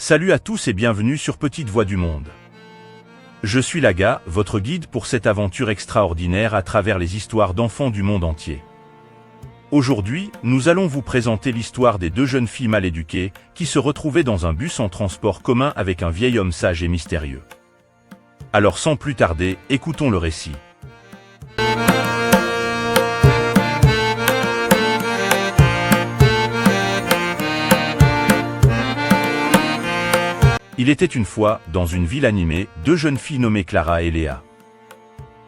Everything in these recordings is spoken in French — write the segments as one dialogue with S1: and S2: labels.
S1: Salut à tous et bienvenue sur Petite Voix du Monde. Je suis Laga, votre guide pour cette aventure extraordinaire à travers les histoires d'enfants du monde entier. Aujourd'hui, nous allons vous présenter l'histoire des deux jeunes filles mal éduquées qui se retrouvaient dans un bus en transport commun avec un vieil homme sage et mystérieux. Alors sans plus tarder, écoutons le récit. Il était une fois, dans une ville animée, deux jeunes filles nommées Clara et Léa.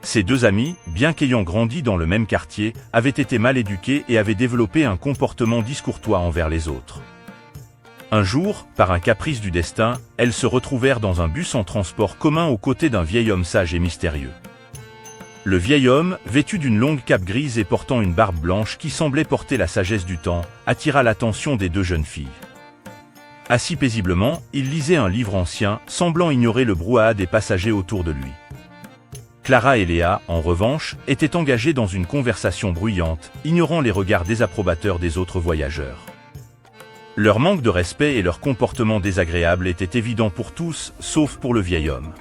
S1: Ces deux amies, bien qu'ayant grandi dans le même quartier, avaient été mal éduquées et avaient développé un comportement discourtois envers les autres. Un jour, par un caprice du destin, elles se retrouvèrent dans un bus en transport commun aux côtés d'un vieil homme sage et mystérieux. Le vieil homme, vêtu d'une longue cape grise et portant une barbe blanche qui semblait porter la sagesse du temps, attira l'attention des deux jeunes filles. Assis paisiblement, il lisait un livre ancien, semblant ignorer le brouhaha des passagers autour de lui. Clara et Léa, en revanche, étaient engagées dans une conversation bruyante, ignorant les regards désapprobateurs des autres voyageurs. Leur manque de respect et leur comportement désagréable étaient évidents pour tous, sauf pour le vieil homme.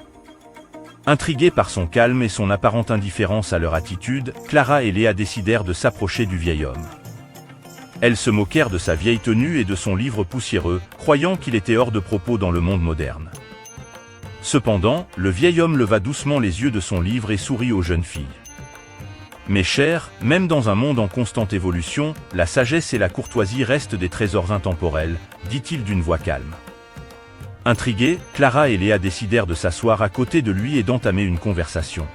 S1: Intriguées par son calme et son apparente indifférence à leur attitude, Clara et Léa décidèrent de s'approcher du vieil homme. Elles se moquèrent de sa vieille tenue et de son livre poussiéreux, croyant qu'il était hors de propos dans le monde moderne. Cependant, le vieil homme leva doucement les yeux de son livre et sourit aux jeunes filles. « Mes chères, même dans un monde en constante évolution, la sagesse et la courtoisie restent des trésors intemporels, dit-il d'une voix calme. » Intriguées, Clara et Léa décidèrent de s'asseoir à côté de lui et d'entamer une conversation.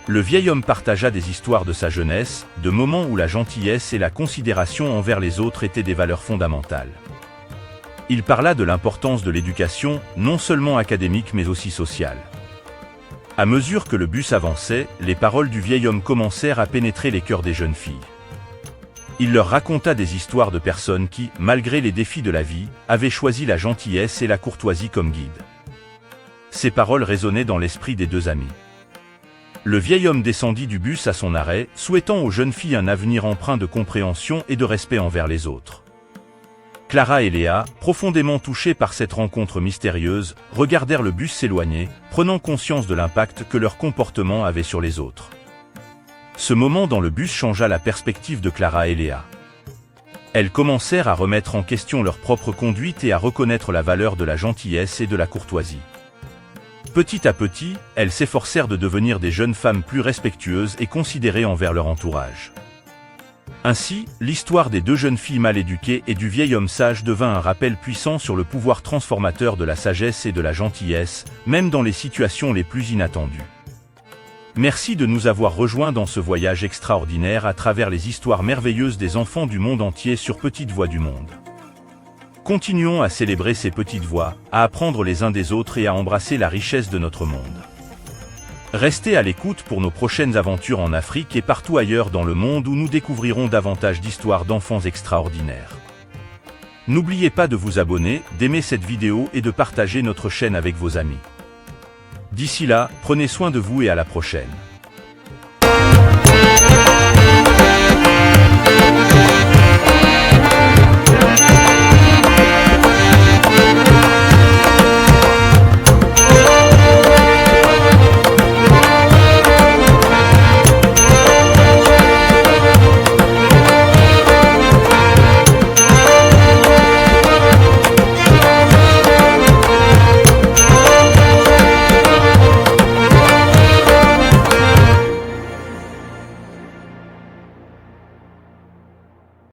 S1: Le vieil homme partagea des histoires de sa jeunesse, de moments où la gentillesse et la considération envers les autres étaient des valeurs fondamentales. Il parla de l'importance de l'éducation, non seulement académique mais aussi sociale. À mesure que le bus avançait, les paroles du vieil homme commencèrent à pénétrer les cœurs des jeunes filles. Il leur raconta des histoires de personnes qui, malgré les défis de la vie, avaient choisi la gentillesse et la courtoisie comme guide. Ces paroles résonnaient dans l'esprit des deux amis. Le vieil homme descendit du bus à son arrêt, souhaitant aux jeunes filles un avenir empreint de compréhension et de respect envers les autres. Clara et Léa, profondément touchées par cette rencontre mystérieuse, regardèrent le bus s'éloigner, prenant conscience de l'impact que leur comportement avait sur les autres. Ce moment dans le bus changea la perspective de Clara et Léa. Elles commencèrent à remettre en question leur propre conduite et à reconnaître la valeur de la gentillesse et de la courtoisie. Petit à petit, elles s'efforcèrent de devenir des jeunes femmes plus respectueuses et considérées envers leur entourage. Ainsi, l'histoire des deux jeunes filles mal éduquées et du vieil homme sage devint un rappel puissant sur le pouvoir transformateur de la sagesse et de la gentillesse, même dans les situations les plus inattendues. Merci de nous avoir rejoints dans ce voyage extraordinaire à travers les histoires merveilleuses des enfants du monde entier sur Petite Voix du Monde. Continuons à célébrer ces petites voix, à apprendre les uns des autres et à embrasser la richesse de notre monde. Restez à l'écoute pour nos prochaines aventures en Afrique et partout ailleurs dans le monde où nous découvrirons davantage d'histoires d'enfants extraordinaires. N'oubliez pas de vous abonner, d'aimer cette vidéo et de partager notre chaîne avec vos amis. D'ici là, prenez soin de vous et à la prochaine.